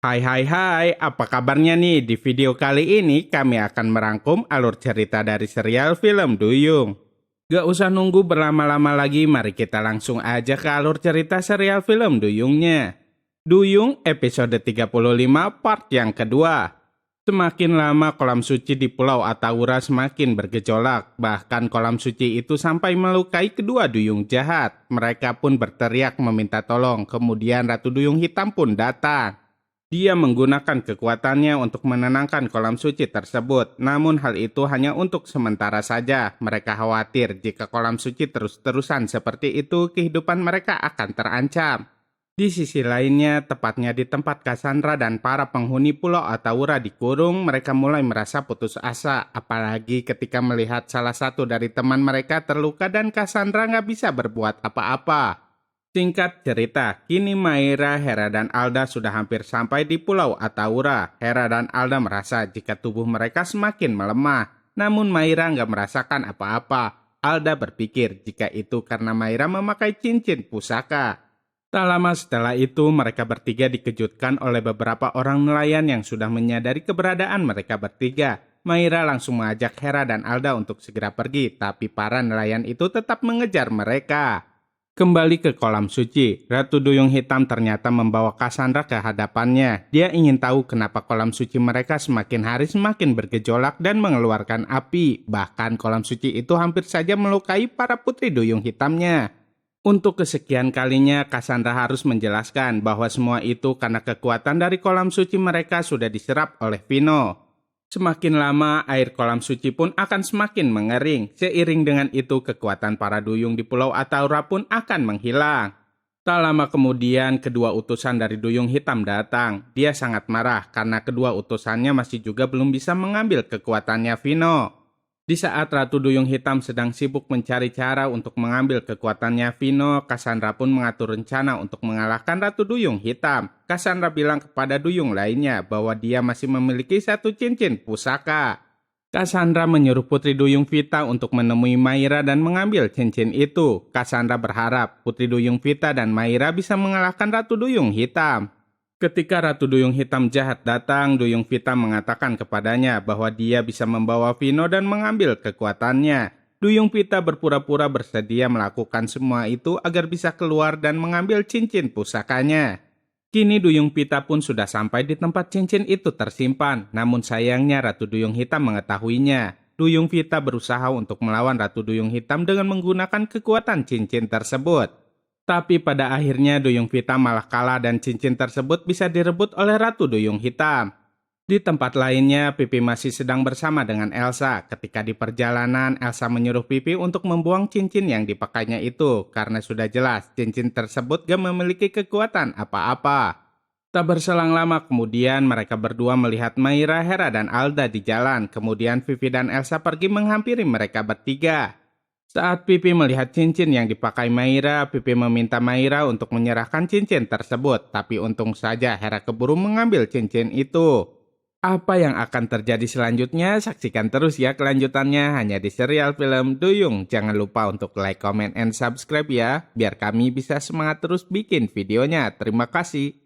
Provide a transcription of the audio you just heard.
Hai hai hai, apa kabarnya nih? Di video kali ini kami akan merangkum alur cerita dari serial film Duyung. Gak usah nunggu berlama-lama lagi, mari kita langsung aja ke alur cerita serial film Duyungnya. Duyung episode 35 part yang kedua. Semakin lama kolam suci di Pulau Atawura semakin bergejolak, bahkan kolam suci itu sampai melukai kedua duyung jahat. Mereka pun berteriak meminta tolong, kemudian Ratu Duyung Hitam pun datang. Dia menggunakan kekuatannya untuk menenangkan kolam suci tersebut, namun hal itu hanya untuk sementara saja. Mereka khawatir jika kolam suci terus-terusan seperti itu, kehidupan mereka akan terancam. Di sisi lainnya, tepatnya di tempat Cassandra dan para penghuni Pulau Atawura dikurung, mereka mulai merasa putus asa, apalagi ketika melihat salah satu dari teman mereka terluka dan Cassandra nggak bisa berbuat apa-apa. Singkat cerita, kini Maira, Hera, dan Alda sudah hampir sampai di Pulau Atawura. Hera dan Alda merasa jika tubuh mereka semakin melemah, namun Maira nggak merasakan apa-apa. Alda berpikir jika itu karena Maira memakai cincin pusaka. Tak lama setelah itu, mereka bertiga dikejutkan oleh beberapa orang nelayan yang sudah menyadari keberadaan mereka bertiga. Maira langsung mengajak Hera dan Alda untuk segera pergi, tapi para nelayan itu tetap mengejar mereka. Kembali ke kolam suci, Ratu Duyung Hitam ternyata membawa Cassandra ke hadapannya. Dia ingin tahu kenapa kolam suci mereka semakin hari semakin bergejolak dan mengeluarkan api. Bahkan kolam suci itu hampir saja melukai para putri Duyung Hitamnya. Untuk kesekian kalinya, Cassandra harus menjelaskan bahwa semua itu karena kekuatan dari kolam suci mereka sudah diserap oleh Vino. Semakin lama, air kolam suci pun akan semakin mengering. Seiring dengan itu, kekuatan para duyung di Pulau Atawura pun akan menghilang. Tak lama kemudian, kedua utusan dari Duyung Hitam datang. Dia sangat marah karena kedua utusannya masih juga belum bisa mengambil kekuatannya Vino. Di saat Ratu Duyung Hitam sedang sibuk mencari cara untuk mengambil kekuatannya Vino, Cassandra pun mengatur rencana untuk mengalahkan Ratu Duyung Hitam. Cassandra bilang kepada duyung lainnya bahwa dia masih memiliki satu cincin pusaka. Cassandra menyuruh Putri Duyung Vita untuk menemui Maira dan mengambil cincin itu. Cassandra berharap Putri Duyung Vita dan Maira bisa mengalahkan Ratu Duyung Hitam. Ketika Ratu Duyung Hitam jahat datang, Duyung Vita mengatakan kepadanya bahwa dia bisa membawa Vino dan mengambil kekuatannya. Duyung Vita berpura-pura bersedia melakukan semua itu agar bisa keluar dan mengambil cincin pusakanya. Kini Duyung Vita pun sudah sampai di tempat cincin itu tersimpan, namun sayangnya Ratu Duyung Hitam mengetahuinya. Duyung Vita berusaha untuk melawan Ratu Duyung Hitam dengan menggunakan kekuatan cincin tersebut. Tapi pada akhirnya Duyung Vita malah kalah dan cincin tersebut bisa direbut oleh Ratu Duyung Hitam. Di tempat lainnya, Pipi masih sedang bersama dengan Elsa. Ketika di perjalanan, Elsa menyuruh Pipi untuk membuang cincin yang dipakainya itu, karena sudah jelas cincin tersebut gak memiliki kekuatan apa-apa. Tak berselang lama kemudian, mereka berdua melihat Maira, Hera, dan Alda di jalan. Kemudian Vivi dan Elsa pergi menghampiri mereka bertiga. Saat Pipi melihat cincin yang dipakai Maira, Pipi meminta Maira untuk menyerahkan cincin tersebut. Tapi untung saja Hera keburu mengambil cincin itu. Apa yang akan terjadi selanjutnya? Saksikan terus ya kelanjutannya hanya di serial film Duyung. Jangan lupa untuk like, comment, and subscribe ya, biar kami bisa semangat terus bikin videonya. Terima kasih.